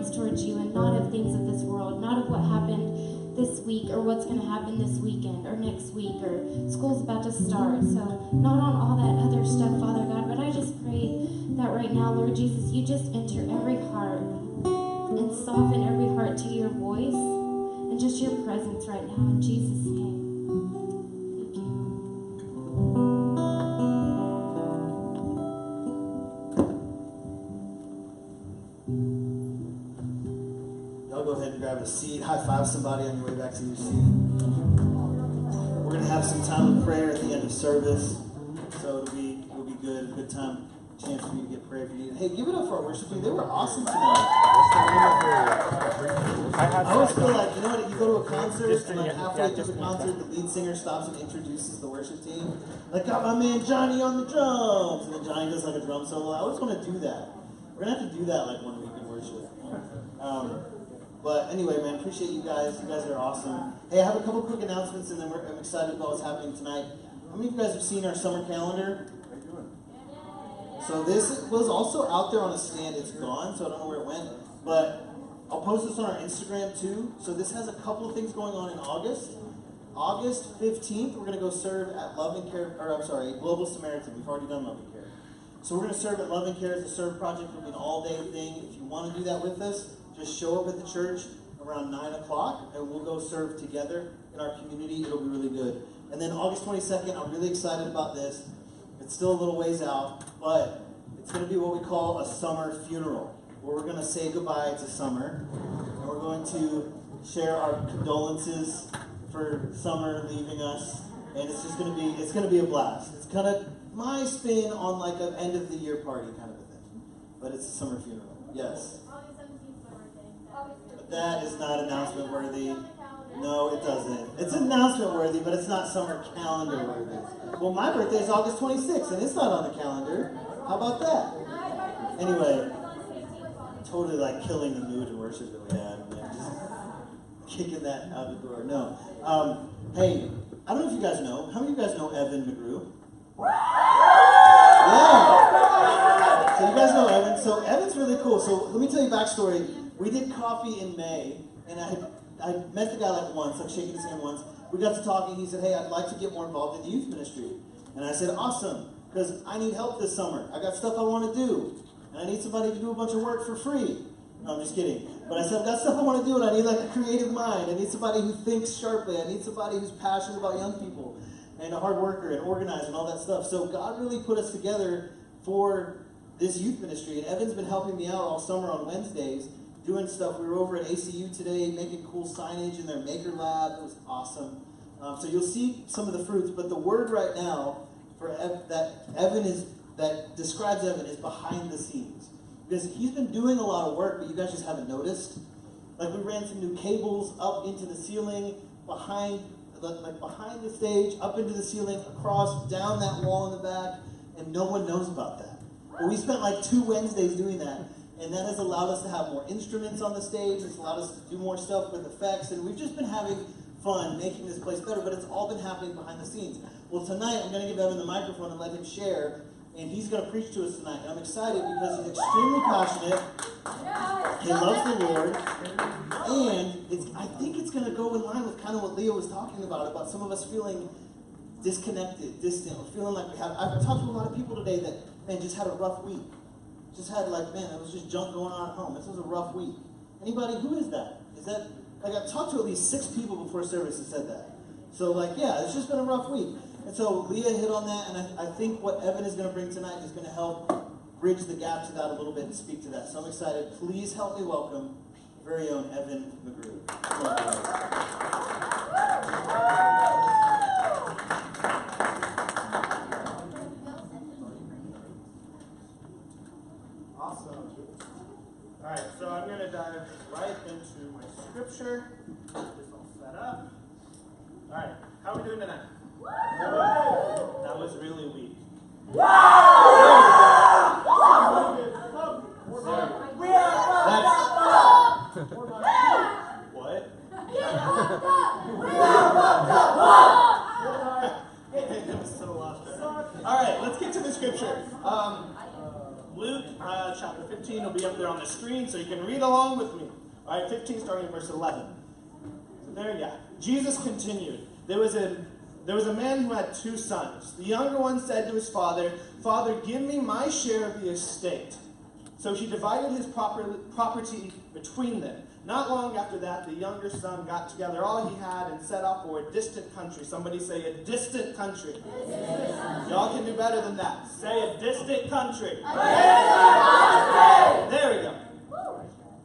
minds towards you and not of things of this world, not of what happened this week or what's going to happen this weekend or next week or school's about to start. So not on all that other stuff, Father God, but I just pray that right now, Lord Jesus, you just enter every heart and soften every heart to your voice and just your presence right now in Jesus' name. Thank you. Y'all go ahead and grab a seat. High five somebody on your way back to your seat. We're going to have some time of prayer at the end of service. So it'll be good, a good time, chance for you to get prayer if you need it. Hey, give it up for our worship team. They were awesome tonight. I always feel like, you know what, you go to a concert and like halfway through the concert, the lead singer stops and introduces the worship team. Like, got my man Johnny on the drums. And then Johnny does like a drum solo. I always want to do that. We're going to have to do that like one week in worship. But anyway, man, appreciate you guys. You guys are awesome. Hey, I have a couple quick announcements, and then I'm excited about what's happening tonight. How many of you guys have seen our summer calendar? How you doing? So this was also out there on a stand. It's gone, so I don't know where it went. But I'll post this on our Instagram too. So this has a couple of things going on in August. August 15th, we're going to go serve at Global Samaritan. We've already done Love and Care. So we're going to serve at Love and Care as a serve project. It'll be an all-day thing. If you want to do that with us, just show up at the church around 9 o'clock, and we'll go serve together in our community. It'll be really good. And then August 22nd, I'm really excited about this. It's still a little ways out, but it's going to be what we call a summer funeral, where we're going to say goodbye to summer, and we're going to share our condolences for summer leaving us, and it's going to be a blast. It's kind of my spin on like an end of the year party kind of a thing, but it's a summer funeral. Yes. That is not announcement worthy. No, it doesn't. It's announcement worthy, but it's not summer calendar worthy. Well, my birthday is August 26th, and it's not on the calendar. How about that? Anyway, totally like killing the mood and worship that we had, man. Just kicking that out the door. No. Hey, I don't know if you guys know. How many of you guys know Evan McGrew? Yeah. So you guys know Evan. So Evan's really cool. So let me tell you a backstory. We did coffee in May, and I met the guy like once, like shaking his hand once. We got to talking. He said, hey, I'd like to get more involved in the youth ministry. And I said, awesome, because I need help this summer. I got stuff I want to do, and I need somebody to do a bunch of work for free. No, I'm just kidding. But I said, I've got stuff I want to do, and I need like a creative mind. I need somebody who thinks sharply. I need somebody who's passionate about young people, and a hard worker, and organized, and all that stuff. So God really put us together for this youth ministry, and Evan's been helping me out all summer on Wednesdays, doing stuff. We were over at ACU today making cool signage in their maker lab. It was awesome. So you'll see some of the fruits, but the word right now for that describes Evan is behind the scenes. Because he's been doing a lot of work, but you guys just haven't noticed. Like we ran some new cables up into the ceiling, behind the stage, up into the ceiling, across, down that wall in the back, and no one knows about that. But we spent like 2 Wednesdays doing that. And that has allowed us to have more instruments on the stage. It's allowed us to do more stuff with effects. And we've just been having fun making this place better. But it's all been happening behind the scenes. Well, tonight I'm going to give Evan the microphone and let him share. And he's going to preach to us tonight. And I'm excited because he's extremely passionate. He loves the Lord. And I think it's going to go in line with kind of what Leah was talking about some of us feeling disconnected, distant, or feeling like we have. I've talked to a lot of people today that, man, just had a rough week. Just had it was just junk going on at home. This was a rough week. Anybody, who is that? Is that, like I've talked to at least 6 people before service that said that. So it's just been a rough week. And so Leah hit on that, and I think what Evan is going to bring tonight is going to help bridge the gap to that a little bit and speak to that. So I'm excited. Please help me welcome very own Evan McGrew. Awesome. All right, so I'm going to dive right into my scripture. Get this all set up. All right, how are we doing tonight? That was really weak. What? That was so lost. All right, let's get to the scripture. Luke chapter 15, 15 will be up there on the screen so you can read along with me. All right, 15 starting in verse 11. So there, yeah. Jesus continued. There was a man who had 2 sons. The younger one said to his father, "Father, give me my share of the estate." So he divided his property between them. Not long after that, the younger son got together all he had and set off for a distant country. Somebody say a distant country. Y'all can do better than that. Say a distant country. There we go.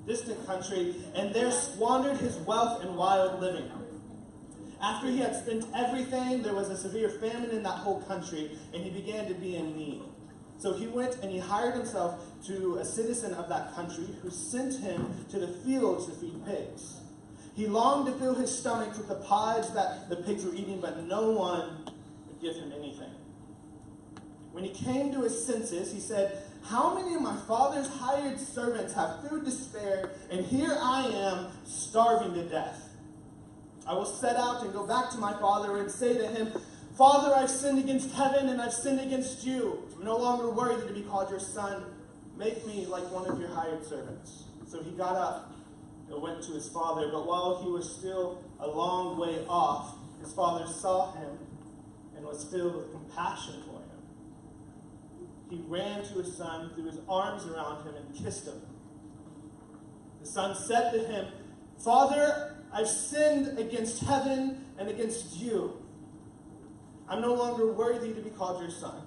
Distant country. And there squandered his wealth in wild living. After he had spent everything, there was a severe famine in that whole country, and he began to be in need. So he went and he hired himself to a citizen of that country who sent him to the fields to feed pigs. He longed to fill his stomach with the pods that the pigs were eating, but no one would give him anything. When he came to his senses, he said, "How many of my father's hired servants have food to spare, and here I am starving to death? I will set out and go back to my father and say to him, 'Father, I've sinned against heaven and I've sinned against you. I'm no longer worthy to be called your son. Make me like one of your hired servants.' So he got up and went to his father. But while he was still a long way off, his father saw him and was filled with compassion for him. He ran to his son, threw his arms around him, and kissed him. The son said to him, 'Father, I've sinned against heaven and against you. I'm no longer worthy to be called your son.'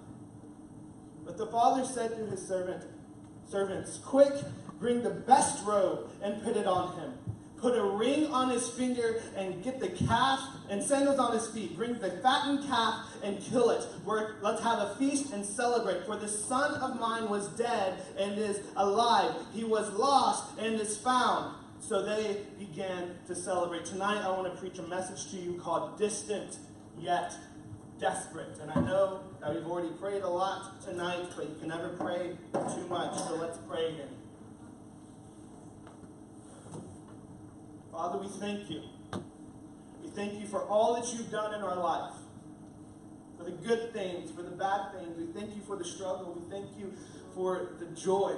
But the father said to his servants, 'Quick, bring the best robe and put it on him. Put a ring on his finger and get the calf and sandals on his feet. Bring the fattened calf and kill it. Let's have a feast and celebrate. For this son of mine was dead and is alive. He was lost and is found.' So they began to celebrate. Tonight I want to preach a message to you called Distant Yet Desperate. And I know that we've already prayed a lot tonight, but you can never pray too much. So let's pray again. Father, we thank you. We thank you for all that you've done in our life. For the good things, for the bad things. We thank you for the struggle. We thank you for the joy.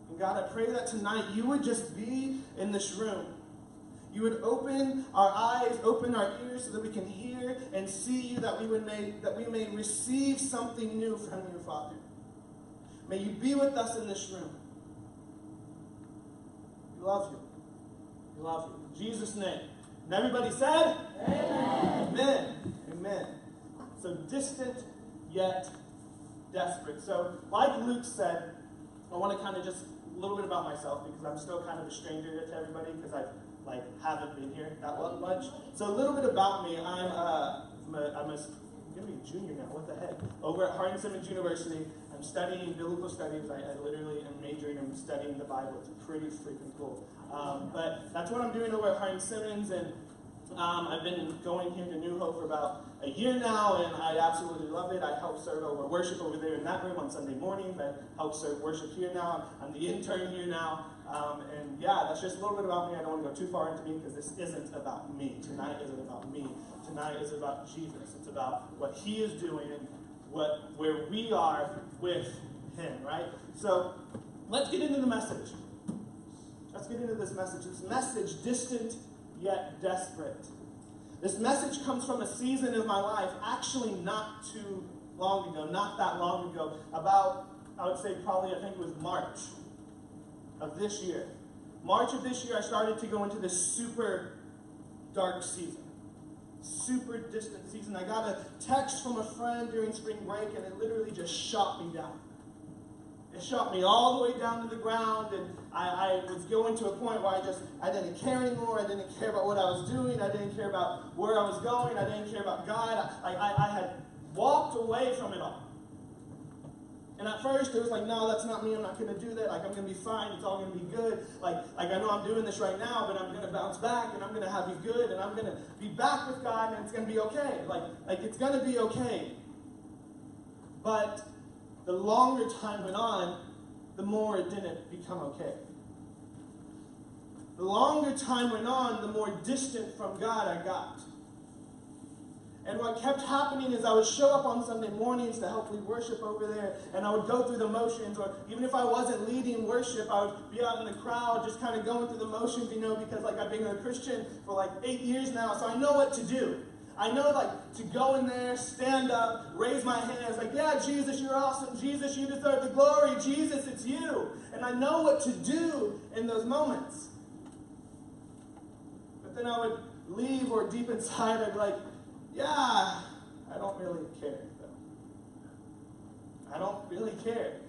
And God, I pray that tonight you would just be in this room. You would open our eyes, open our ears so that we can hear and see you, that we may receive something new from you, Father. May you be with us in this room. We love you. We love you. In Jesus' name. And everybody said? Amen. Amen. Amen. So distant yet desperate. So like Luke said, I want to kind of just a little bit about myself because I'm still kind of a stranger to everybody because I haven't been here that much. So a little bit about me. I'm going to be a junior now. What the heck? Over at Hardin Simmons University, I'm studying biblical studies. I literally am majoring in studying the Bible. It's pretty freaking cool. But that's what I'm doing over at Hardin Simmons, and I've been going here to New Hope for about a year now, and I absolutely love it. I help serve over worship over there in that room on Sunday mornings. I help serve worship here now. I'm the intern here now. And yeah, that's just a little bit about me. I don't want to go too far into me because this isn't about me. Tonight isn't about me. Tonight is about Jesus. It's about what he is doing and where we are with him, right? So let's get into the message. Let's get into this message. This message, distant yet desperate. This message comes from a season of my life, actually not too long ago, not that long ago, about, I would say probably, I think it was March of this year. March of this year, I started to go into this super dark season. Super distant season. I got a text from a friend during spring break, and it literally just shot me down. It shot me all the way down to the ground, and I was going to a point where I didn't care anymore. I didn't care about what I was doing. I didn't care about where I was going. I didn't care about God. I had walked away from it all. And at first, it was like, no, that's not me. I'm not going to do that. I'm going to be fine. It's all going to be good. I know I'm doing this right now, but I'm going to bounce back, and I'm going to have you good, and I'm going to be back with God, and it's going to be okay. It's going to be okay. But the longer time went on, the more it didn't become okay. The longer time went on, the more distant from God I got. And what kept happening is I would show up on Sunday mornings to help lead worship over there, and I would go through the motions, or even if I wasn't leading worship, I would be out in the crowd just kind of going through the motions, because like I've been a Christian for like 8 years now, so I know what to do. I know like to go in there, stand up, raise my hands, like, yeah, Jesus, you're awesome. Jesus, you deserve the glory. Jesus, it's you. And I know what to do in those moments. But then I would leave, or deep inside, I'd be like, yeah, I don't really care, though. I don't really care.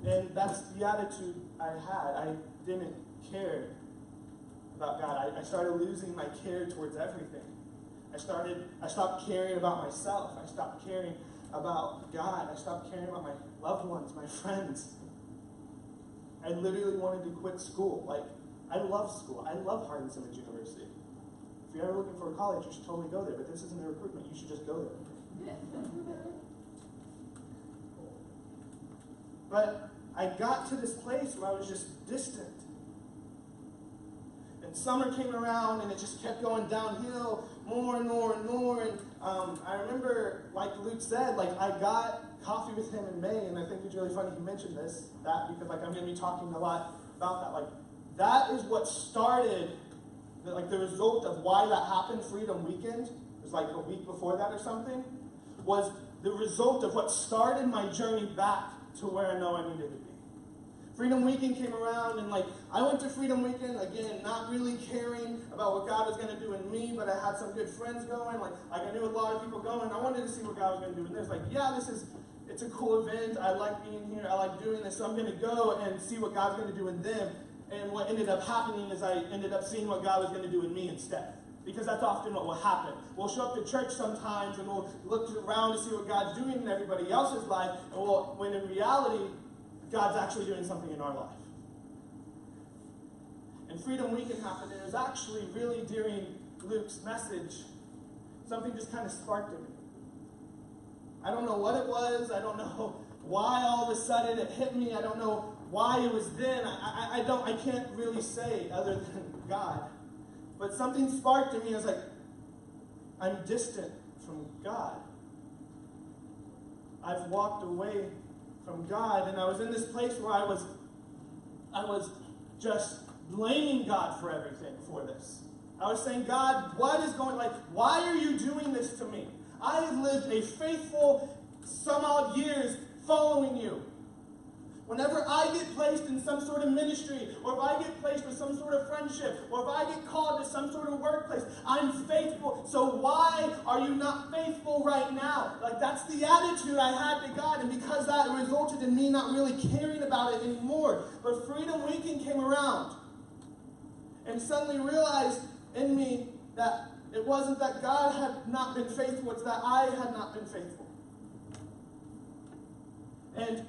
And that's the attitude I had. I didn't care about God. I started losing my care towards everything. I stopped caring about myself. I stopped caring about God. I stopped caring about my loved ones, my friends. I literally wanted to quit school. Like, I love school. I love Hardin-Simmons University. If you're ever looking for a college, you should totally go there. But this isn't a recruitment. You should just go there. But I got to this place where I was just distant. And summer came around, and it just kept going downhill more and more and more. And I remember, like Luke said, like I got coffee with him in May, and I think it's really funny he mentioned that because like I'm going to be talking a lot about that. Like that is what started, like the result of why that happened. Freedom Weekend, it was like a week before that or something, was the result of what started my journey back to where I know I needed to be. Freedom Weekend came around, and like I went to Freedom Weekend, again, not really caring about what God was going to do in me, but I had some good friends going, like I knew a lot of people going. I wanted to see what God was going to do in this. Like, yeah, it's a cool event. I like being here. I like doing this. So I'm going to go and see what God's going to do in them. And what ended up happening is I ended up seeing what God was going to do in me instead. Because that's often what will happen. We'll show up to church sometimes, and we'll look around to see what God's doing in everybody else's life, and when in reality, God's actually doing something in our life. And Freedom Weekend happened, and it was actually really during Luke's message, something just kind of sparked in me. I don't know what it was. I don't know why all of a sudden it hit me. I don't know why it was then. I can't really say other than God. But something sparked in me. I was like, I'm distant from God. I've walked away from God, and I was in this place where I was just blaming God for everything for this. I was saying, God, what is going, like, why are you doing this to me? I have lived a faithful some odd years following you. Whenever I get placed in some sort of ministry, or if I get placed with some sort of friendship, or if I get called to some sort of workplace, I'm faithful. So why are you not faithful right now? Like, that's the attitude I had to God, and because that resulted in me not really caring about it anymore. But Freedom Weekend came around, and suddenly realized in me that it wasn't that God had not been faithful, it's that I had not been faithful. And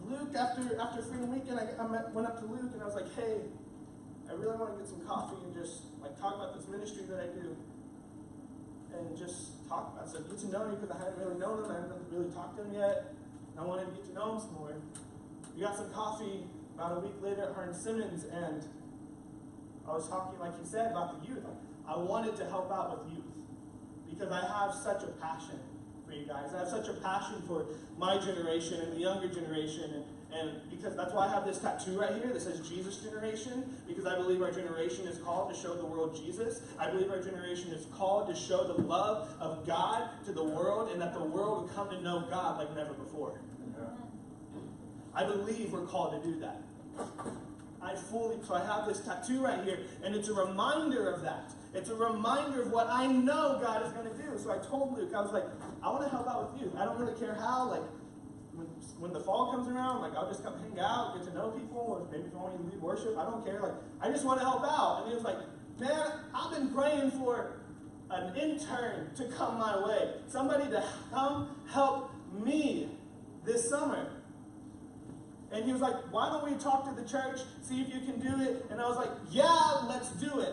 Luke, after Freedom Weekend, I went up to Luke and I was like, hey, I really want to get some coffee and just like talk about this ministry that I do. And just talk about it. So get to know you, because I hadn't really known him. I hadn't really talked to him yet. And I wanted to get to know him some more. We got some coffee about a week later at Hardin-Simmons, and I was talking, like he said, about the youth. I wanted to help out with youth because I have such a passion for you guys. I have such a passion for my generation and the younger generation, and because that's why I have this tattoo right here that says Jesus Generation, because I believe our generation is called to show the world Jesus. I believe our generation is called to show the love of God to the world, and that the world will come to know God like never before. I believe we're called to do that. So I have this tattoo right here, and it's a reminder of that. It's a reminder of what I know God is going to do. So I told Luke, I was like, I want to help out with you. I don't really care how. Like, when the fall comes around, like, I'll just come hang out, get to know people, or maybe if you want me to lead worship, I don't care. Like, I just want to help out. And he was like, man, I've been praying for an intern to come my way. Somebody to come help me this summer. And he was like, why don't we talk to the church, see if you can do it? And I was like, yeah, let's do it.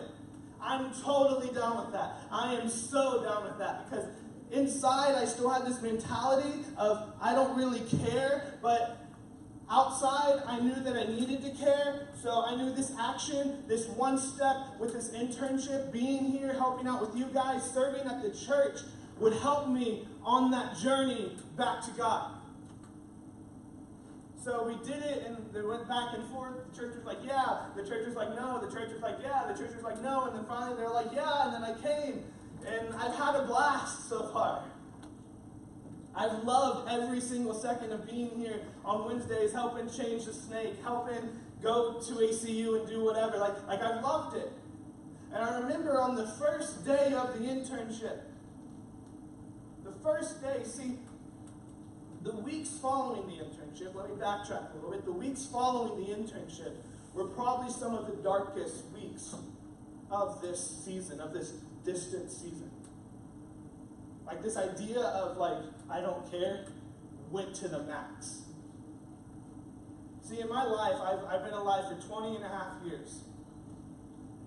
I'm totally down with that. I am so down with that, because inside I still had this mentality of I don't really care, but Outside, I knew that I needed to care, so I knew this action, this one step with this internship, being here, helping out with you guys, serving at the church, would help me on that journey back to God. So we did it, and they went back and forth. The church was like, yeah. The church was like, no. The church was like, yeah. The church was like, no. And then finally they were like, yeah. And then I came. And I've had a blast so far. I've loved every single second of being here on Wednesdays, helping change the snake, helping go to ACU and do whatever. Like I've loved it. And I remember on the first day of the internship, the weeks following the internship, let me backtrack a little bit. The weeks following the internship were probably some of the darkest weeks of this season, of this distant season. Like this idea of I don't care, went to the max. See, in my life, I've been alive for 20 and a half years.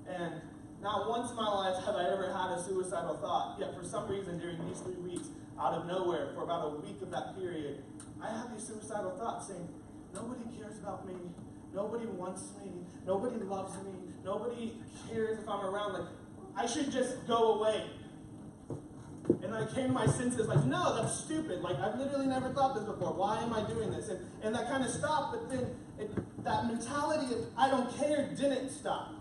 And not once in my life have I ever had a suicidal thought. Yet for some reason during these 3 weeks, out of nowhere, for about a week of that period, I had these suicidal thoughts saying, nobody cares about me, nobody wants me, nobody loves me, nobody cares if I'm around, I should just go away. And I came to my senses no, that's stupid, I've literally never thought this before, why am I doing this? And that kind of stopped, but then that mentality of I don't care didn't stop.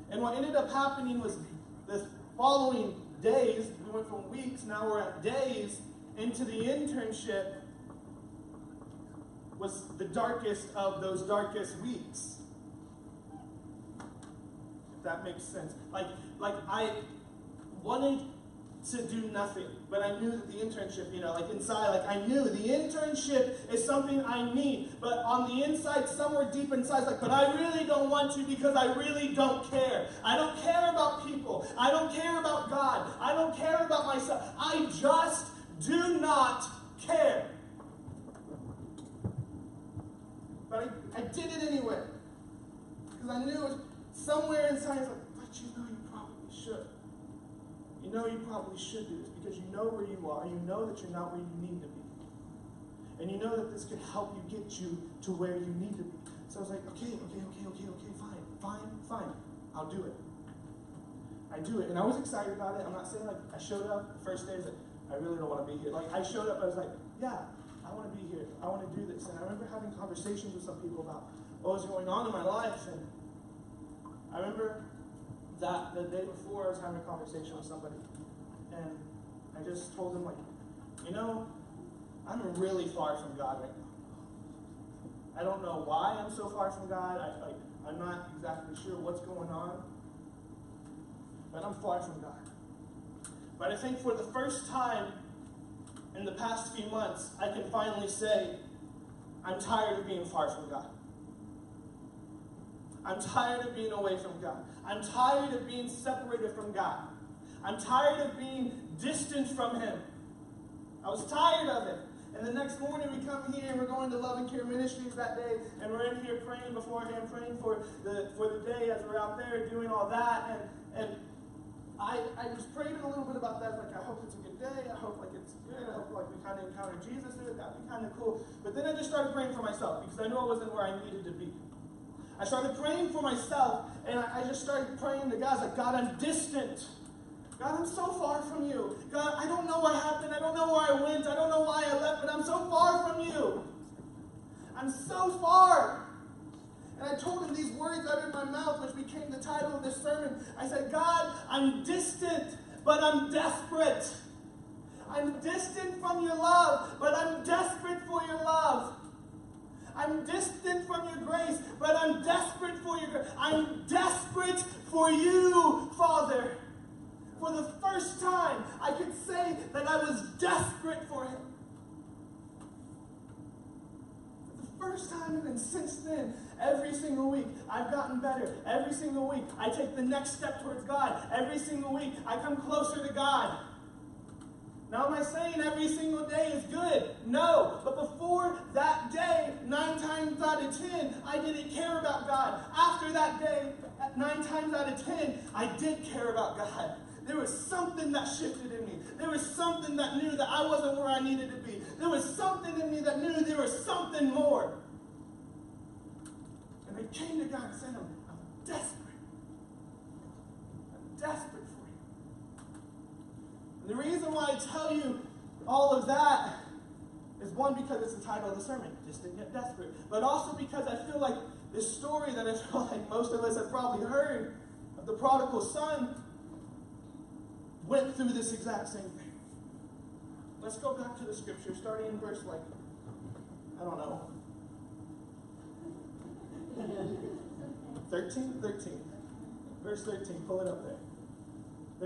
And what ended up happening was the following days, we went from weeks, now we're at days, into the internship was the darkest of those darkest weeks. If that makes sense. I wanted to do nothing, but I knew that the internship, inside, I knew the internship is something I need, but on the inside, somewhere deep inside, but I really don't want to because I really don't care. I don't care about people. I don't care about God. I don't care about myself. I just do not care. But I did it anyway, because I knew it was somewhere inside, but you probably should. You know you probably should do this because you know where you are. You know that you're not where you need to be. And you know that this could help you get you to where you need to be. So I was like, okay, fine. I'll do it. I do it. And I was excited about it. I'm not saying I showed up the first day, I was like, I really don't want to be here. I showed up, I was like, yeah, I want to be here. I want to do this. And I remember having conversations with some people about what was going on in my life. And I remember that the day before I was having a conversation with somebody, and I just told them I'm really far from God right now. I don't know why I'm so far from God. I'm not exactly sure what's going on, but I'm far from God. But I think for the first time in the past few months, I can finally say, I'm tired of being far from God. I'm tired of being away from God. I'm tired of being separated from God. I'm tired of being distant from Him. I was tired of it. And the next morning we come here and we're going to Love and Care Ministries that day, and we're in here praying beforehand, praying for the day as we're out there doing all that. And I was praying a little bit about that. I hope it's a good day. I hope it's good. I hope we kind of encounter Jesus in it. That'd be kind of cool. But then I just started praying for myself because I knew I wasn't where I needed to be. I started praying for myself, and I just started praying to God, God, I'm distant. God, I'm so far from you. God, I don't know what happened. I don't know where I went. I don't know why I left, but I'm so far from you. I'm so far. And I told him these words out of my mouth, which became the title of this sermon. I said, God, I'm distant, but I'm desperate. I'm distant from your love, but I'm desperate for your love. I'm distant from your grace, but I'm desperate for your grace. I'm desperate for you, Father. For the first time, I could say that I was desperate for him. For the first time, and then since then, every single week, I've gotten better. Every single week, I take the next step towards God. Every single week, I come closer to God. Now, am I saying every single day is good? No. But before that day, 9 times out of 10, I didn't care about God. After that day, 9 times out of 10, I did care about God. There was something that shifted in me. There was something that knew that I wasn't where I needed to be. There was something in me that knew there was something more. And I came to God and said, I'm desperate. I'm desperate for you. And the reason why I tell you all of that is one, because it's the title of the sermon, Distant Yet Desperate. But also because I feel like this story that I feel like most of us have probably heard of the prodigal son went through this exact same thing. Let's go back to the scripture, starting in verse, I don't know, 13? Verse 13, pull it up there.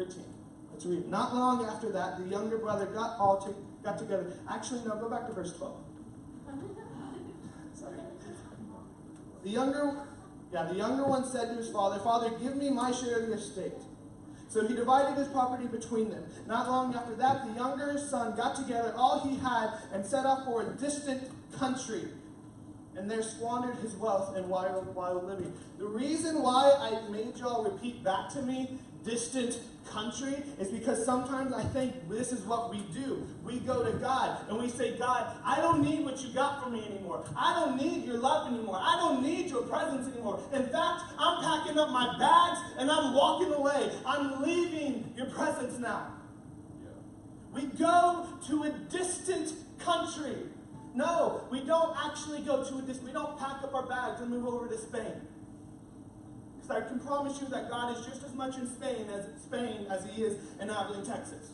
13. Let's read. Not long after that, the younger brother got together. Actually, no, go back to verse 12. Sorry. The younger one said to his father, Father, give me my share of the estate. So he divided his property between them. Not long after that, the younger son got together all he had and set off for a distant country, and there squandered his wealth in wild living. The reason why I made y'all repeat back to me, distant country, is because sometimes I think this is what we do. We go to God and we say, God, I don't need what you got for me anymore. I don't need your love anymore. I don't need your presence anymore. In fact, I'm packing up my bags and I'm walking away. I'm leaving your presence now. Yeah. We go to a distant country. No, we don't actually go to a distant, we don't pack up our bags and move over to Spain. Because I can promise you that God is just as much in Spain as he is in Abilene, Texas.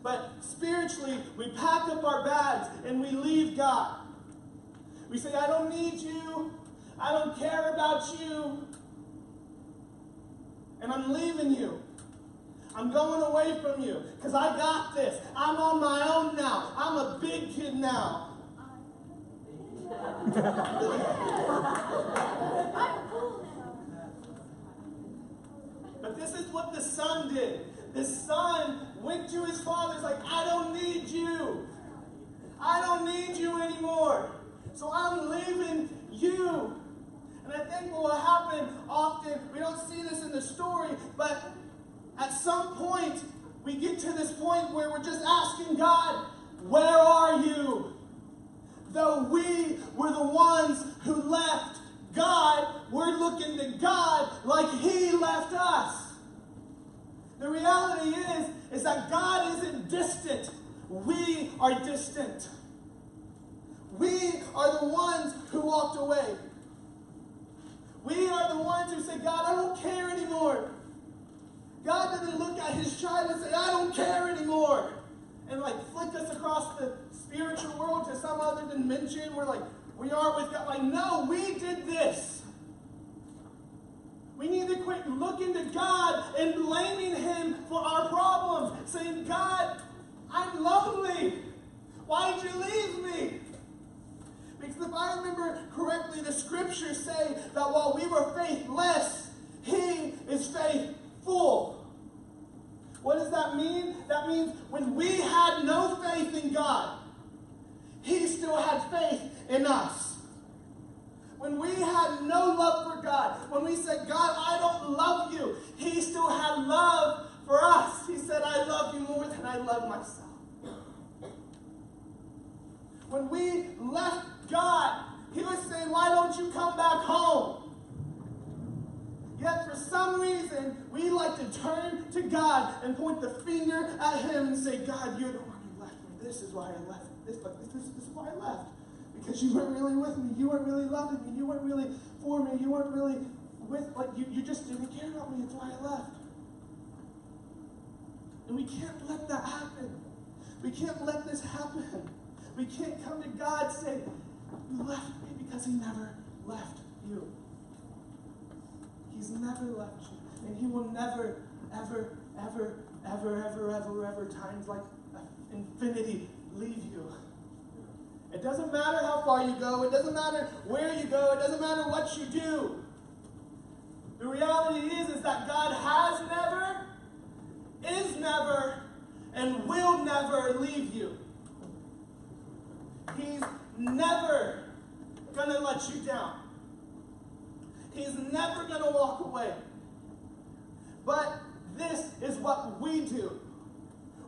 But spiritually, we pack up our bags and we leave God. We say, I don't need you. I don't care about you. And I'm leaving you. I'm going away from you because I got this. I'm on my own now. I'm a big kid now. But this is what the son did. The son went to his father. He's like, I don't need you. I don't need you anymore. So I'm leaving you. And I think what will happen often, we don't see this in the story, but at some point, we get to this point where we're just asking God, where are you? Though we were the ones who left God, we're looking to God like he left us. The reality is that God isn't distant. We are distant. We are the ones who walked away. We are the ones who say, God, I don't care anymore. God doesn't look at his child and say, I don't care anymore. And flick us across the spiritual world to some other dimension where we are with God. No, we did this. We need to quit looking to God and blaming him for our problems. Saying, God, I'm lonely. Why did you leave me? Because if I remember correctly, the scriptures say that while we were faithless, he is faithful. What does that mean? That means when we had no faith in God, he still had faith in us. When we had no love for God, when we said, God, I don't love you, he still had love for us. He said, I love you more than I love myself. When we left God, he was saying, why don't you come back home? Yet for some reason, we like to turn to God and point the finger at him and say, God, you're the one who left me. This is why I left. This is why I left. Because you weren't really with me. You weren't really loving me. You weren't really for me. You weren't really with, you just didn't care about me. That's why I left. And we can't let that happen. We can't let this happen. We can't come to God and say, you left me, because he never left you. He's never left you. And he will never, ever, ever, ever, ever, ever, ever, times like infinity, leave you. It doesn't matter how far you go. It doesn't matter where you go. It doesn't matter what you do. The reality is that God has never, is never, and will never leave you. He's never going to let you down. He's never going to walk away. But this is what we do.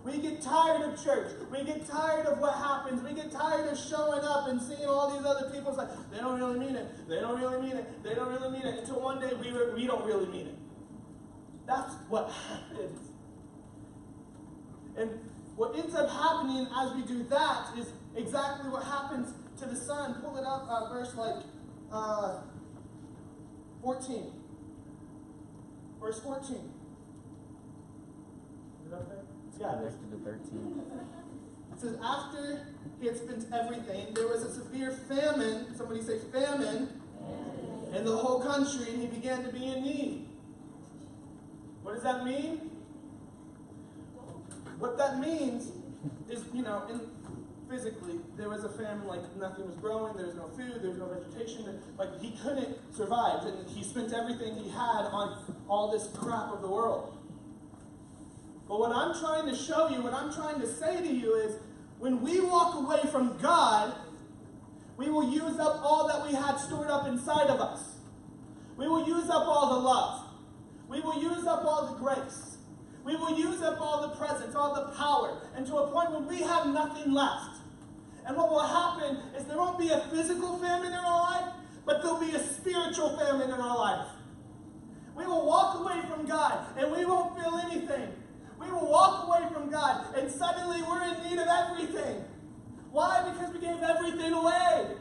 We get tired of church. We get tired of what happens. We get tired of showing up and seeing all these other people. It's like, they don't really mean it. They don't really mean it. They don't really mean it. Until one day we don't really mean it. That's what happens. And what ends up happening as we do that is exactly what happens to the son. Pull it up, verse 14. Verse 14. Is it up there? Yeah, next to the 13. It says, after he had spent everything, there was a severe famine. Somebody say famine. In the whole country, and he began to be in need. What does that mean? What that means is, physically, there was a famine, like nothing was growing, there was no food, there was no vegetation, like he couldn't survive, and he spent everything he had on all this crap of the world. But what I'm trying to show you, what I'm trying to say to you is, when we walk away from God, we will use up all that we had stored up inside of us. We will use up all the love. We will use up all the grace. We will use up all the presence, all the power, and to a point where we have nothing left. And what will happen is there won't be a physical famine in our life, but there'll be a spiritual famine in our life. We will walk away from God, and we won't feel anything. We will walk away from God, and suddenly we're in need of everything. Why? Because we gave everything away.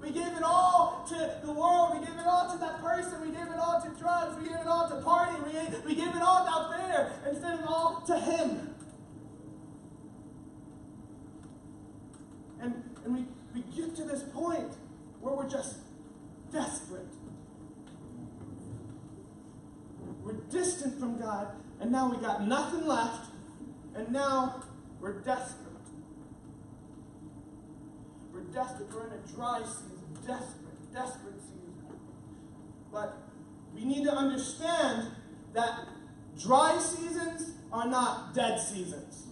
We gave it all to the world. We gave it all to that person. We gave it all to drugs. We gave it all to partying. We gave it all out there instead of all to Him. And we get to this point where we're just desperate. We're distant from God, and now we got nothing left, and now we're desperate. We're desperate. We're in a dry season. Desperate season. But we need to understand that dry seasons are not dead seasons.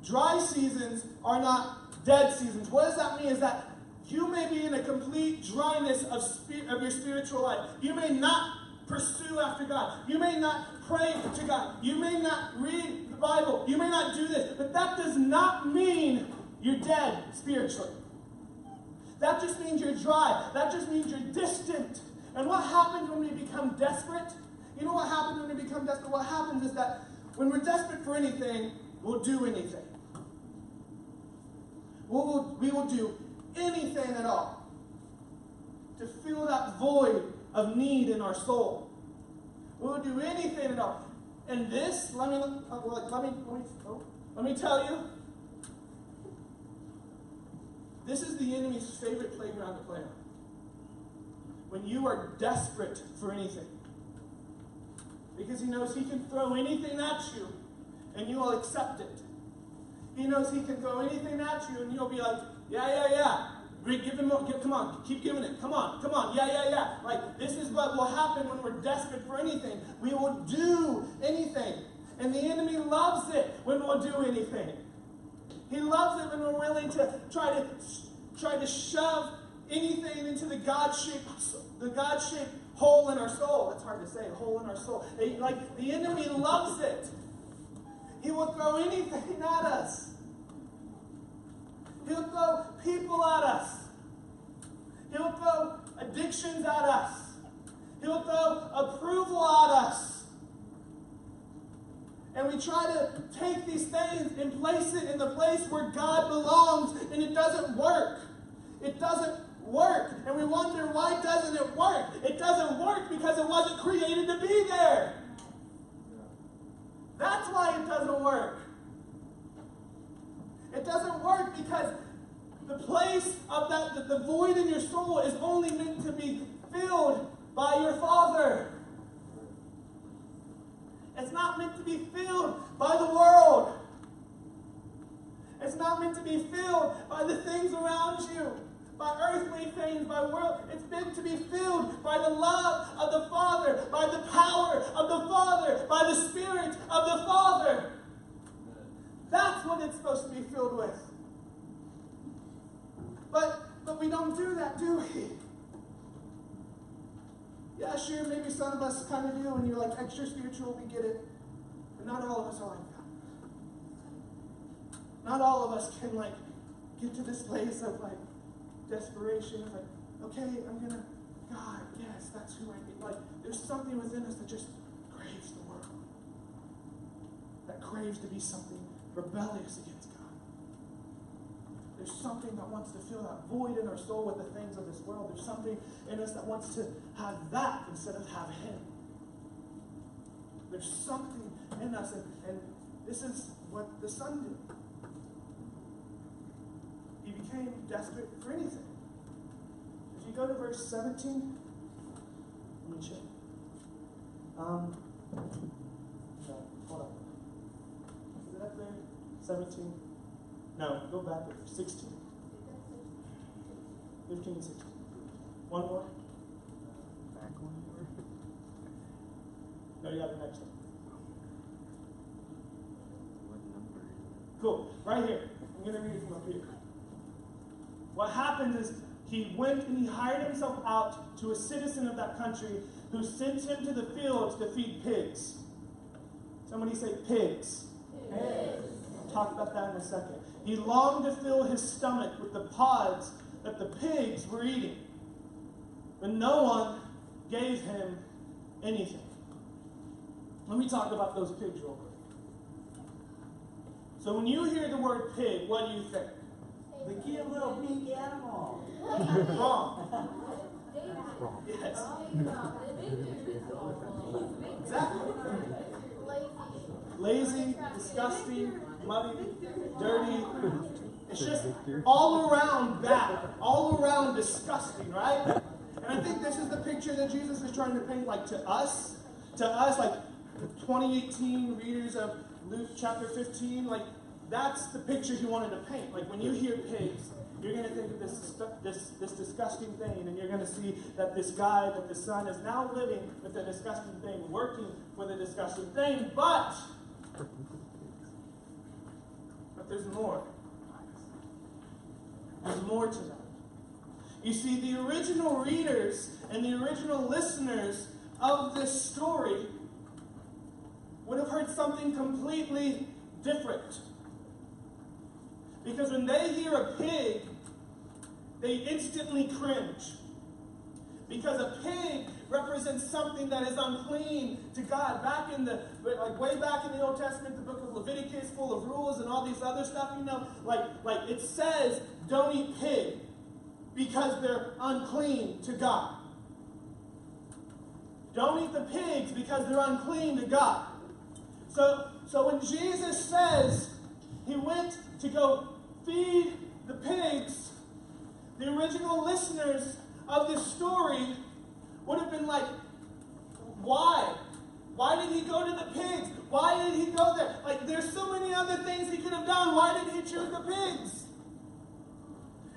Dry seasons are not dead seasons. What does that mean? Is that you may be in a complete dryness of your spiritual life. You may not pursue after God. You may not pray to God. You may not read the Bible. You may not do this. But that does not mean you're dead spiritually. That just means you're dry. That just means you're distant. And what happens when we become desperate? You know what happens when we become desperate? What happens is that when we're desperate for anything, we'll do anything. We will do anything at all to fill that void of need in our soul. We'll do anything at all. And this, let me tell you, this is the enemy's favorite playground to play on. When you are desperate for anything. Because he knows he can throw anything at you and you will accept it. He knows he can throw anything at you and you'll be like, yeah. Give him more. Come on, keep giving it. Come on. Yeah. Like, this is what will happen when we're desperate for anything. We will do anything. And the enemy loves it when we'll do anything. He loves it when we're willing to try to shove anything into the God-shaped hole in our soul. That's hard to say, hole in our soul. Like, the enemy loves it. He will throw anything at us. He'll throw people at us. He'll throw addictions at us. He'll throw approval at us. And we try to take these things and place it in the place where God belongs, and it doesn't work. It doesn't work. And we wonder, why doesn't it work? It doesn't work because it wasn't created to be there. That's why it doesn't work. It doesn't work because the place of the void in your soul is only meant to be filled by your Father. It's not meant to be filled by the world. It's not meant to be filled by the things around you, by earthly things, by world. It's meant to be filled by the love of the Father, by the power of the Father, by the Spirit of the Father. That's what it's supposed to be filled with. But we don't do that, do we? Yeah, sure, maybe some of us kind of do, and you're like extra spiritual, we get it. But not all of us are like that. Not all of us can like get to this place of like desperation, of like, okay, I'm gonna, God, yes, that's who I need. Like, there's something within us that just craves the world. That craves to be something rebellious against God. There's something that wants to fill that void in our soul with the things of this world. There's something in us that wants to have that instead of have Him. There's something in us, and this is what the Son did. He became desperate for anything. If you go to verse 17, let me check. No, hold on. Is it up there? 17? No, go back to 16. 15 and 16. One more? Back one more? No, you got the next one. What number? Cool. Right here. I'm going to read it from up here. What happened is he went and he hired himself out to a citizen of that country who sent him to the fields to feed pigs. Somebody say pigs. Pigs. I'll talk about that in a second. He longed to fill his stomach with the pods that the pigs were eating, but no one gave him anything. Let me talk about those pigs real quick. So when you hear the word pig, what do you think? The cute little pink animal. Wrong. Yes. Exactly. Lazy, disgusting, muddy, dirty. It's just all around bad, all around disgusting, right? And I think this is the picture that Jesus is trying to paint, like to us, like the 2018 readers of Luke chapter 15, like that's the picture he wanted to paint. Like when you hear pigs, you're going to think of this disgusting thing, and you're going to see that this guy, that the Son is now living with the disgusting thing, working for the disgusting thing, but there's more. There's more to that. You see, the original readers and the original listeners of this story would have heard something completely different. Because when they hear a pig, they instantly cringe. Because a pig represents something that is unclean to God. Way back in the Old Testament, the book of Leviticus, full of rules and all these other stuff, like it says, don't eat pig because they're unclean to God. Don't eat the pigs because they're unclean to God. So when Jesus says he went to go feed the pigs, the original listeners of this story would have been like, why? Why did he go to the pigs? Why did he go there? Like, there's so many other things he could have done. Why did he choose the pigs?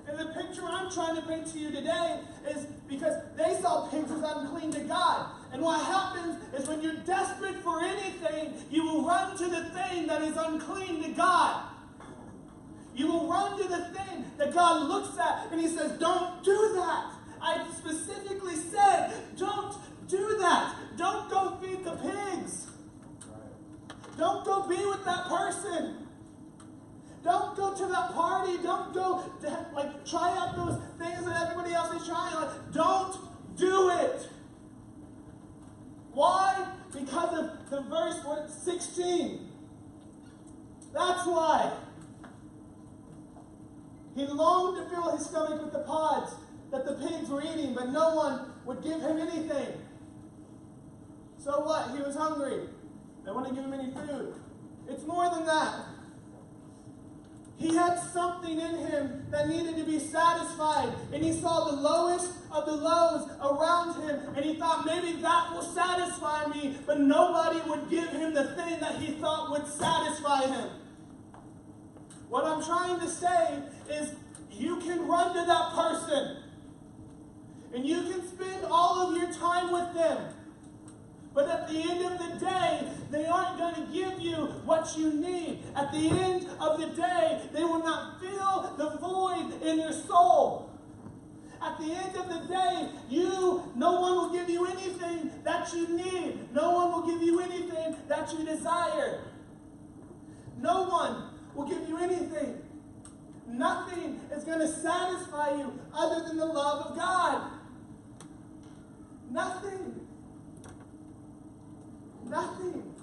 And the picture I'm trying to paint to you today is because they saw pigs as unclean to God. And what happens is when you're desperate for anything, you will run to the thing that is unclean to God. You will run to the thing that God looks at and he says, don't do that. I specifically said, don't do that. Don't go feed the pigs. Don't go be with that person. Don't go to that party. Don't go try out those things that everybody else is trying. Don't do it. Why? Because of the verse 16. That's why. He longed to fill his stomach with the pods that the pigs were eating, but no one would give him anything. So what? He was hungry. They wouldn't give him any food. It's more than that. He had something in him that needed to be satisfied. And he saw the lowest of the lows around him. And he thought, maybe that will satisfy me. But nobody would give him the thing that he thought would satisfy him. What I'm trying to say is you can run to that person. And you can spend all of your time with them. But at the end of the day, they aren't going to give you what you need. At the end of the day, they will not fill the void in your soul. At the end of the day, no one will give you anything that you need. No one will give you anything that you desire. No one will give you anything. Nothing is going to satisfy you other than the love of God. Nothing. Nothing.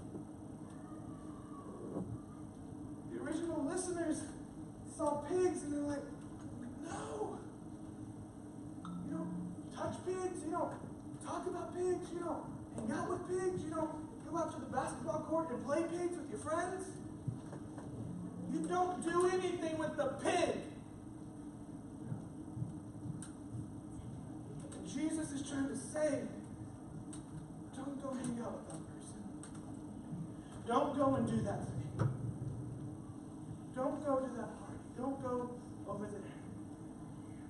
The original listeners saw pigs and they're like, no. You don't touch pigs. You don't talk about pigs. You don't hang out with pigs. You don't go out to the basketball court and play pigs with your friends. You don't do anything with the pig. And Jesus is trying to say, don't go hang out with that person. Don't go and do that thing. Don't go to that party. Don't go over there.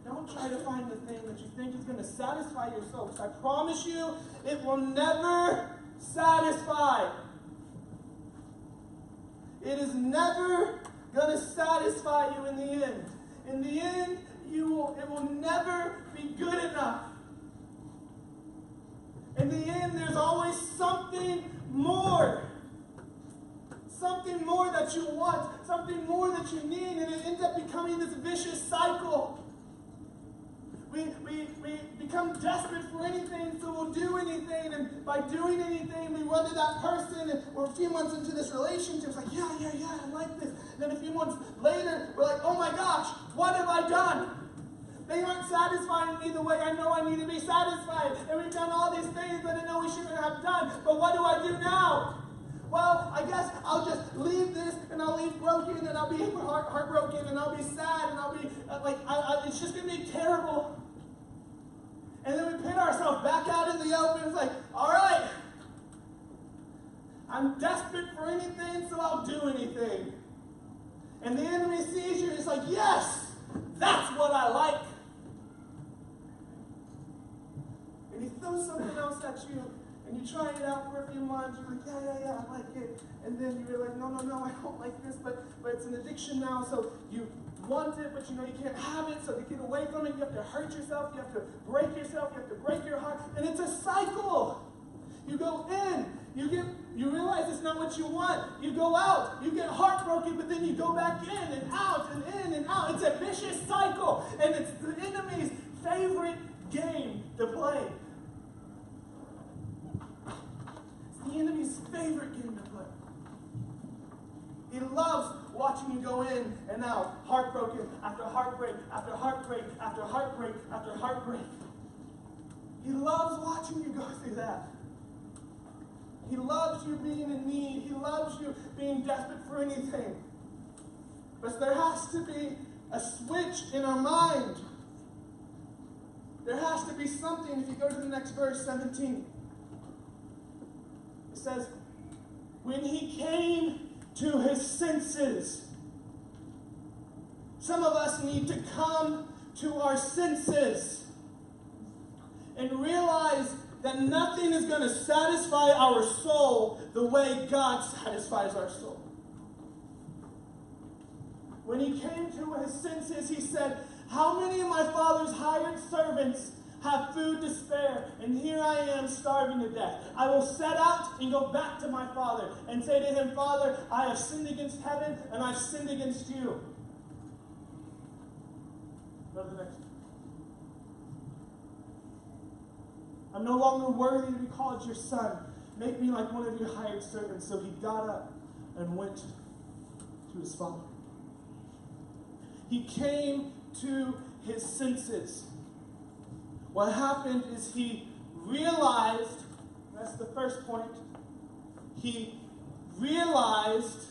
Don't try to find the thing that you think is going to satisfy your soul. Because I promise you, it will never satisfy. It is never going to satisfy you in the end. In the end, it will never be good enough. In the end, there's always something more. Something more that you want. Something more that you need. And it ends up becoming this vicious cycle. We become desperate for anything, so we'll do anything. And by doing anything, we run to that person. And we're a few months into this relationship. It's like, yeah, I like this. Then a few months later, we're like, oh my gosh, what have I done? They aren't satisfying me the way I know I need to be satisfied. And we've done all these things that I know we shouldn't have done. But what do I do now? Well, I guess I'll just leave this and I'll leave broken and I'll be heartbroken and I'll be sad and I'll be it's just going to be terrible. And then we put ourselves back out in the open. It's like, all right, I'm desperate for anything, so I'll do anything. And the enemy sees you and it's like, yes, that's what I like. And he throws something else at you. And you try it out for a few months, you're like, yeah, I like it. And then you realize, no, I don't like this, but it's an addiction now, so you want it, but you know you can't have it, so to get away from it, you have to hurt yourself, you have to break yourself, you have to break your heart, and it's a cycle. You go in, you realize it's not what you want. You go out, you get heartbroken, but then you go back in and out and in and out. It's a vicious cycle, and it's the enemy's favorite game to play. The enemy's favorite game to play. He loves watching you go in and out, heartbroken after heartbreak, after heartbreak, after heartbreak, after heartbreak. He loves watching you go through that. He loves you being in need. He loves you being desperate for anything. But there has to be a switch in our mind. There has to be something. If you go to the next verse, 17. It says, when he came to his senses. Some of us need to come to our senses and realize that nothing is going to satisfy our soul the way God satisfies our soul. When he came to his senses, he said, how many of my father's hired servants have food to spare, and here I am starving to death? I will set out and go back to my father and say to him, Father, I have sinned against heaven and I've sinned against you. Go to the next one. I'm no longer worthy to be called your son. Make me like one of your hired servants. So he got up and went to his father. He came to his senses. What happened is he realized, that's the first point, he realized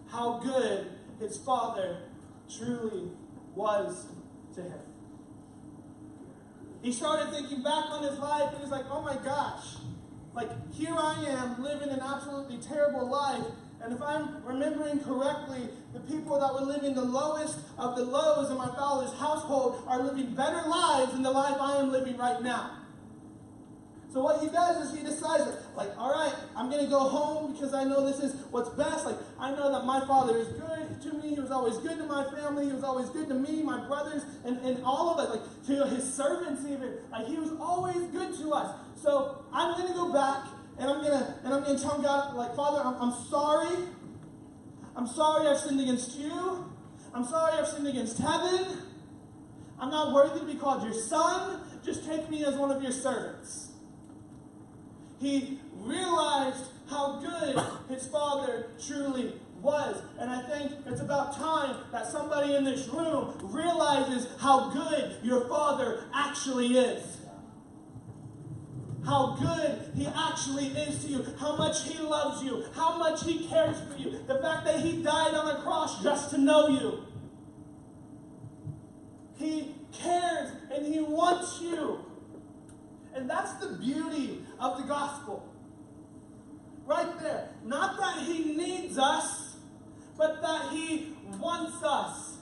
how good his father truly was to him. He started thinking back on his life and he's like, oh my gosh, like here I am living an absolutely terrible life. And if I'm remembering correctly, the people that were living the lowest of the lows in my father's household are living better lives than the life I am living right now. So what he does is he decides that, like, all right, I'm going to go home because I know this is what's best. Like, I know that my father is good to me. He was always good to my family. He was always good to me, my brothers, and all of it. Like, to his servants even. Like, he was always good to us. So I'm going to go back, and I'm going to tell God, like, Father, I'm sorry. I'm sorry I've sinned against you. I'm sorry I've sinned against heaven. I'm not worthy to be called your son. Just take me as one of your servants. He realized how good his father truly was. And I think it's about time that somebody in this room realizes how good your father actually is. How good he actually is to you. How much he loves you. How much he cares for you. The fact that he died on a cross just to know you. He cares and he wants you. And that's the beauty of the gospel. Right there. Not that he needs us, but that he wants us.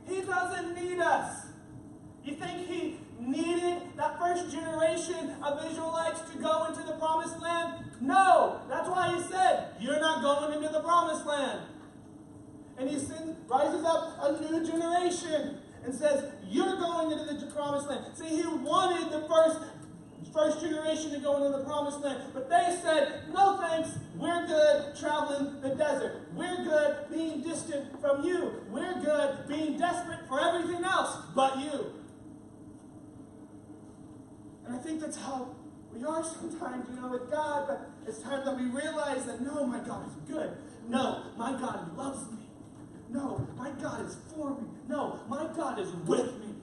He doesn't need us. You think he needed that first generation of Israelites to go into the promised land? No. That's why he said, you're not going into the promised land. And he rises up a new generation and says, you're going into the promised land. See, he wanted the first generation to go into the promised land. But they said, no thanks, we're good traveling the desert. We're good being distant from you. We're good being desperate for everything else but you. And I think that's how we are sometimes, with God. But it's time that we realize that, no, my God is good. No, my God loves me. No, my God is for me. No, my God is with me.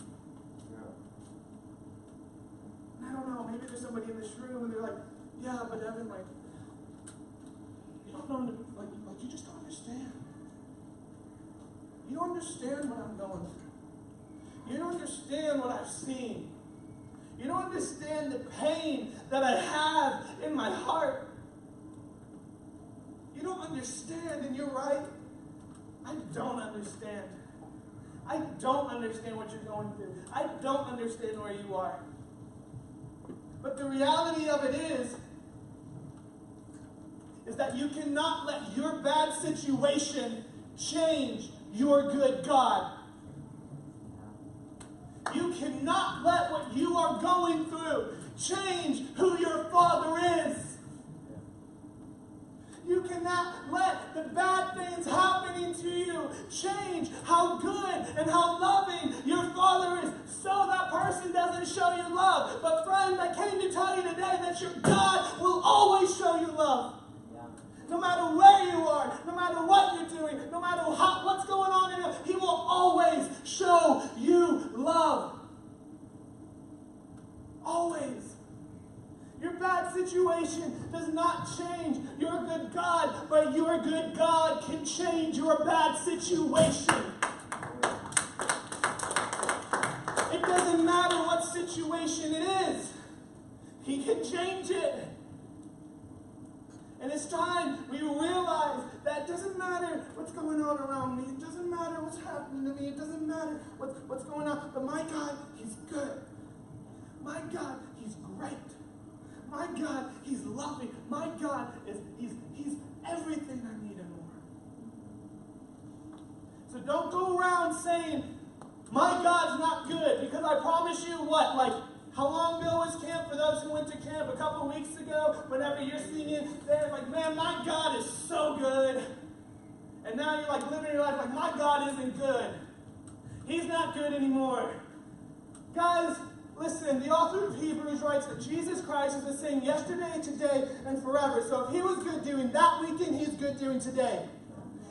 And I don't know, maybe there's somebody in this room and they're like, yeah, but Evan, like, you don't know, like you just don't understand. You don't understand what I'm going through. You don't understand what I've seen. You don't understand the pain that I have in my heart. You don't understand, and you're right. I don't understand. I don't understand what you're going through. I don't understand where you are. But the reality of it is that you cannot let your bad situation change your good God. You cannot let what you are going through change who your Father is. You cannot let the bad things happening to you change how good and how loving your Father is, so that person doesn't show you love. But friend, I came to tell you today that your God will always show you love. No matter where you are, no matter what you're doing, no matter what's going on in you, He will always show you love. Always. Your bad situation does not change your good God, but your good God can change your bad situation. It doesn't matter what situation it is. He can change it. And it's time we realize that it doesn't matter what's going on around me. It doesn't matter what's happening to me. It doesn't matter what's going on. But my God, He's good. My God, He's great. My God, He's loving. My God, He's everything I need and more. So don't go around saying, my God's not good, because I promise you what? Like, how long ago was camp? For those who went to camp a couple of weeks ago, whenever you're singing, they're like, man, my God is so good. And now you're like living your life like, my God isn't good. He's not good anymore. Guys, listen, the author of Hebrews writes that Jesus Christ is the same yesterday, today, and forever. So if He was good doing that weekend, He's good doing today.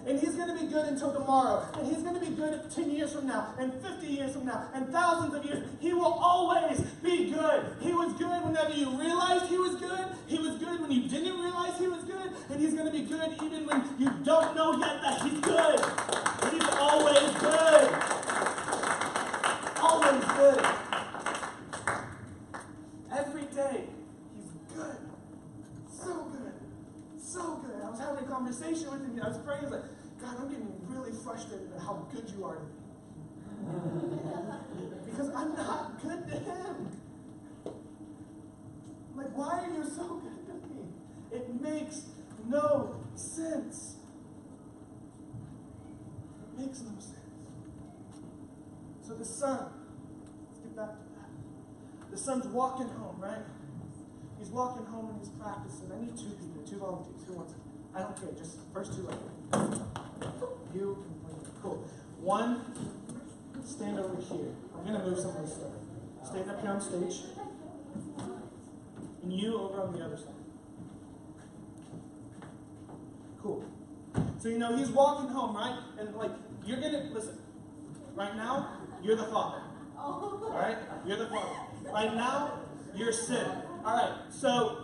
And He's going to be good until tomorrow. And He's going to be good 10 years from now, and 50 years from now, and thousands of years. He will always be good. He was good whenever you realized He was good. He was good when you didn't realize He was good. And He's going to be good even when you don't know yet that He's good. He's always good. Always good. Every day, He's good. So good. So good. I was having a conversation with Him. I was praying. I was like, God, I'm getting really frustrated at how good You are to me. Because I'm not good to Him. said, why are you so good to me? It makes no sense. It makes no sense. So the son, let's get back to that. The son's walking home, right? He's walking home and he's practicing. I need 2 people, 2 volunteers. Who wants it? I don't care, just first 2 letters. You can play. Cool. 1, stand over here. I'm going to move some of this stuff. Stand up here on stage. And you over on the other side. Cool. So, he's walking home, right? And, you're going to, listen, right now, you're the father. All right? You're the father. Right now, you're sin. All right, so,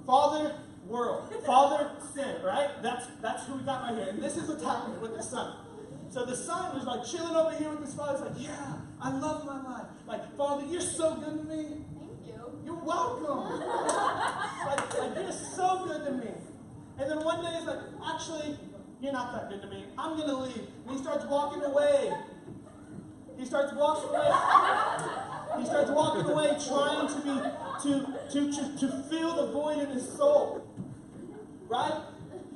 father, world. Father, sin, right? That's who we got right here. And this is what's happening with the son. So the son is chilling over here with his father. He's yeah, I love my life. Father, you're so good to me. Thank you. You're welcome. You're so good to me. And then one day he's actually, you're not that good to me. I'm going to leave. And he starts walking away. He starts walking away. He starts walking away, trying to fill the void in his soul. Right?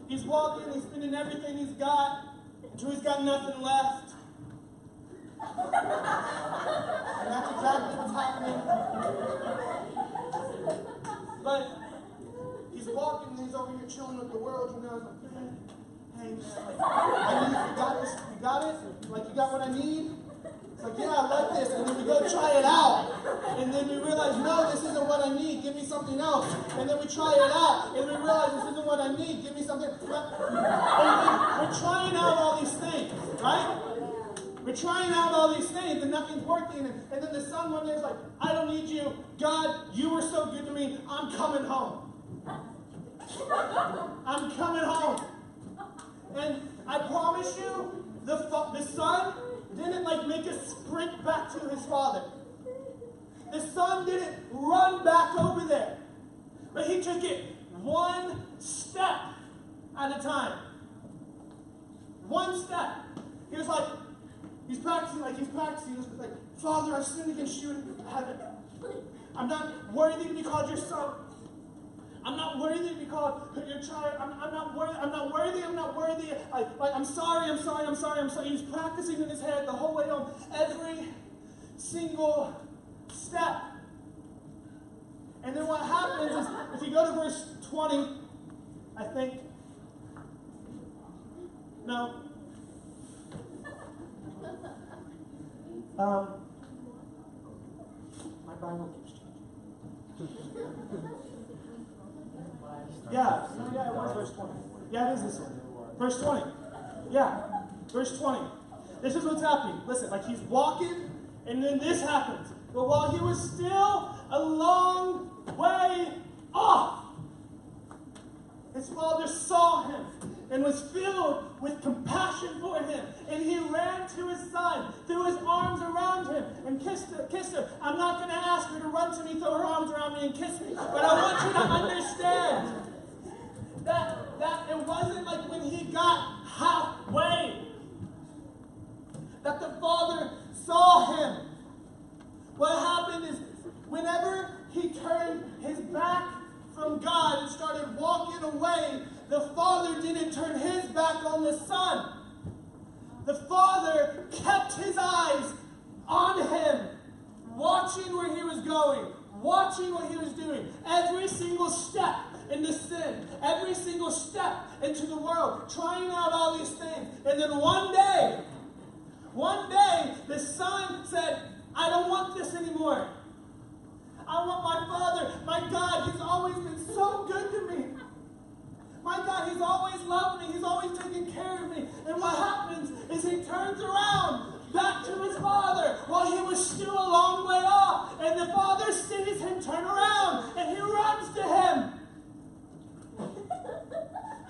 He's walking, he's spending everything he's got until he's got nothing left. And that's exactly what's happening. But he's walking, and he's over here chilling with the world, hey man, I need, you got this, you got it? You got what I need? It's yeah, I like this. And then we go try it out. And then we realize, no, this isn't what I need. Give me something else. And then we try it out. And we realize this isn't what I need. Give me something. And we're trying out all these things, right? We're trying out all these things and nothing's working. And then the son one day is I don't need you. God, you were so good to me. I'm coming home. I'm coming home. And I promise you, the son didn't make a sprint back to his father. The son didn't run back over there. But he took it 1 step at a time. 1 step. He was he's practicing. He's Father, I've sinned against you in heaven. I'm not worthy to be called your son. I'm not worthy to be called your child. I'm not worthy. I'm not worthy. I'm not worthy. I'm sorry. I'm sorry. I'm sorry. I'm sorry. He's practicing in his head the whole way home. Every single step. And then what happens is, if you go to verse 20, I think. No. My Bible keeps changing. Yeah, it was verse 20. Yeah, it is this one. Verse 20. Yeah, verse 20. This is what's happening. Listen, he's walking, and then this happens. But while he was still a long way off, his father saw him and was filled with compassion for him. And he ran to his son, threw his arms around him, and kissed her. I'm not going to ask her to run to me, throw her arms around me, and kiss me. But I want you to understand that it wasn't when he got halfway that the father saw him. What happened is, whenever he turned his back from God and started walking away, the father didn't turn his back on the son. The father kept his eyes on him, watching where he was going, watching what he was doing. Every single step into sin, every single step into the world, trying out all these things. And then one day, the son said, I don't want this anymore. I want my father, my God, he's always been so good to me. My God, he's always loved me. He's always taken care of me. And what happens is he turns around back to his father while he was still a long way off. And the father sees him turn around and he runs to him.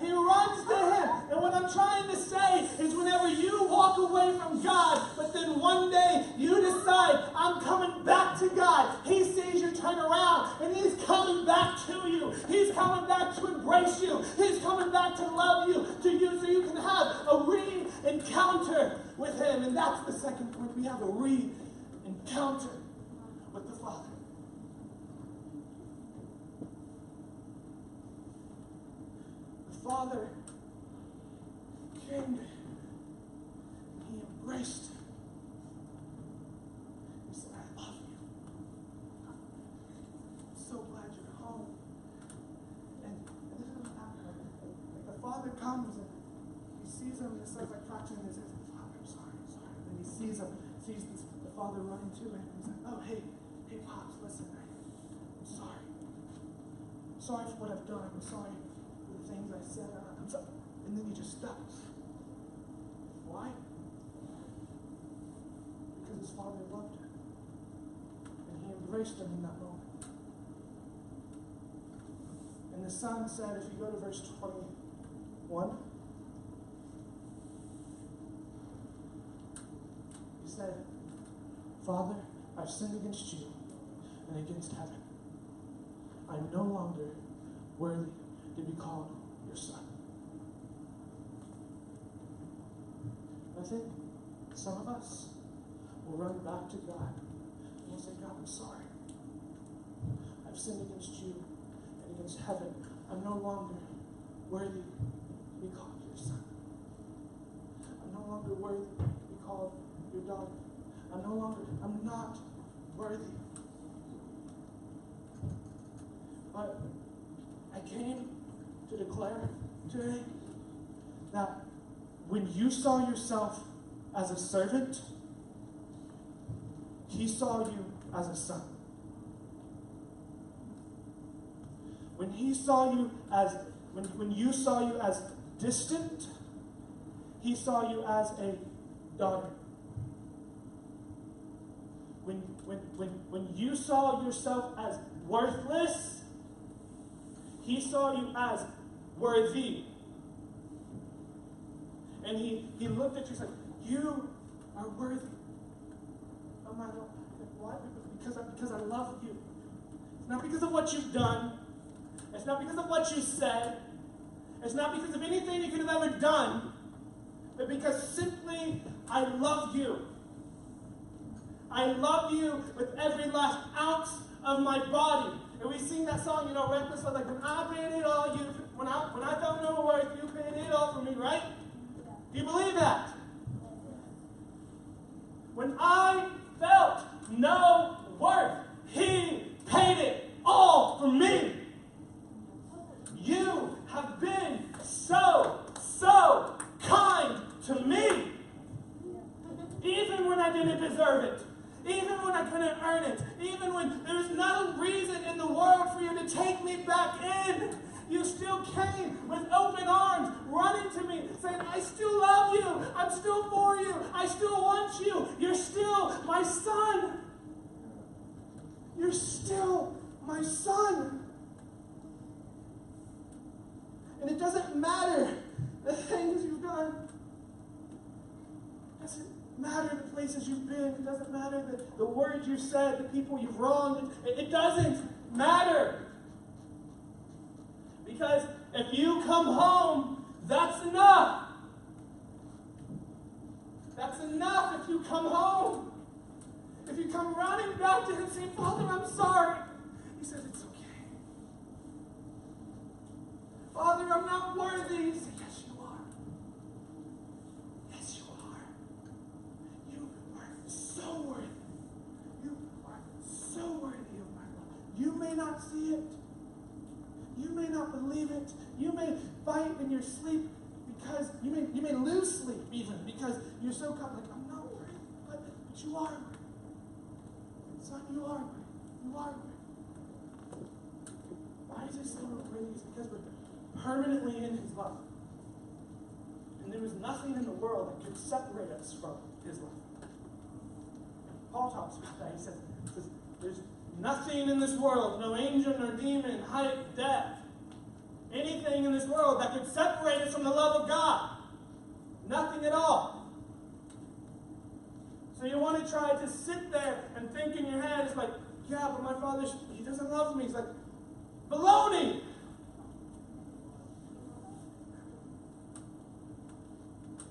He runs to him. And what I'm trying to say is, whenever you walk away from God, but then one day you decide, I'm coming back to God, he sees you turn around and he's coming back to you. He's coming back to embrace you. He's coming back to love you, so you can have a re-encounter with him. And that's the second point. We have a re-encounter with the Father. Father came to him. He embraced him. He said, I love you. I'm so glad you're home. And this is what happened. Like the father comes and he sees him and the son's like crouching in his head. Father, I'm sorry. And he sees him, the father running to him. He's like, oh, hey, Pops, listen, I'm sorry. I'm sorry for what I've done. I'm sorry for the things I said. I'm sorry. And then he just stops. Why? Because his father loved him. And he embraced him in that moment. And the son said, if you go to verse 21, he said, Father, I've sinned against you and against heaven. I'm no longer worthy to be called your son. I think some of us will run back to God and we'll say, God, I'm sorry. I've sinned against you and against heaven. I'm no longer worthy to be called your son. I'm no longer worthy to be called your daughter. I'm not worthy. But I came to declare today that when you saw yourself as a servant, he saw you as a son. When you saw you as distant, he saw you as a daughter. When you saw yourself as worthless, he saw you as worthy. And he looked at you and said, you are worthy of my love. Why? Because I love you. It's not because of what you've done. It's not because of what you said. It's not because of anything you could have ever done. But because simply I love you. I love you with every last ounce of my body. And we sing that song, Reckless, like, when I paid it all, when I felt no worth, you paid it all for me, right? Do you believe that? When I felt no worth, he paid it all for me. You have been so kind to me. Even when I didn't deserve it. Even when I couldn't earn it. Even when there was no reason in the world for you to take me back in. You still came with open arms, running to me, saying, I still love you. I'm still for you. I still want you. You're still my son. You're still my son. And it doesn't matter the things you've done. It doesn't matter the places you've been. It doesn't matter the words you've said, the people you've wronged. It doesn't matter. Because if you come home, that's enough. That's enough if you come home. If you come running back to him saying, Father, I'm sorry. He says, it's okay. Father, I'm not worthy. He says, yes, you are. Yes, you are. You are so worthy. You are so worthy of my love. You may not see it. You may not believe it. You may fight in your sleep because you may lose sleep even because you're so caught like, I'm not worthy, but you are worthy. Son, you are worthy. You are worthy. Why is it so worthy? It's because we're permanently in his love. And there was nothing in the world that could separate us from his love. Paul talks about that. He says there's nothing in this world, no angel nor demon, height, depth, anything in this world that could separate us from the love of God. Nothing at all. So you want to try to sit there and think in your head, it's like, yeah, but my father, he doesn't love me. It's like, baloney!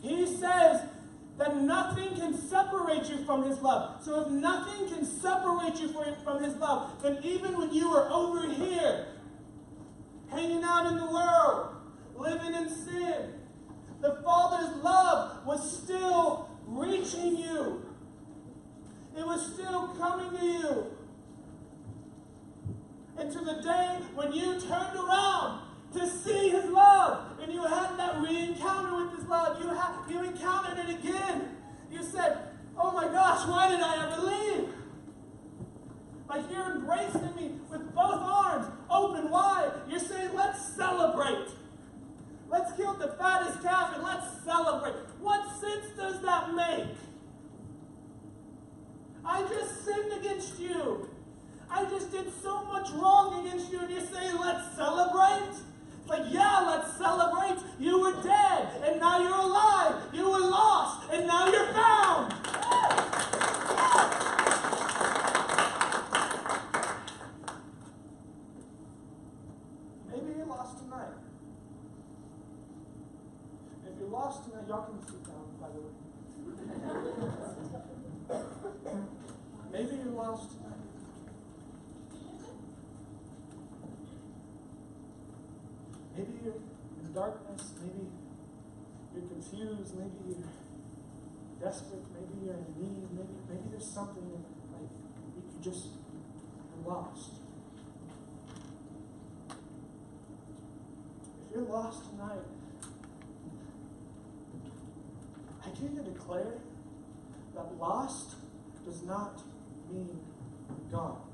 He says that nothing can separate you from his love. So if nothing can separate you from his love, then even when you are over here, hanging out in the world, living in sin. The Father's love was still reaching you. It was still coming to you. And to the day when you turned around to see His love, and you had that re-encounter with His love, you encountered it again. You said, oh my gosh, why did I ever leave? Like you're embracing me with both arms open wide. You're saying, let's celebrate. Let's kill the fattest calf and let's celebrate. What sense does that make? I just sinned against you. I just did so much wrong against you, and you're saying, let's celebrate? It's like, yeah, let's celebrate. You were dead, and now you're alive. You were lost, and now you're found. Maybe you're lost tonight. If you're lost tonight, y'all can sit down, by the way. Maybe you're lost tonight. Maybe you're in darkness, maybe you're confused, maybe you're desperate, maybe you're in need, maybe there's something that, like you're lost. If you're lost tonight, I came to declare that lost does not mean gone.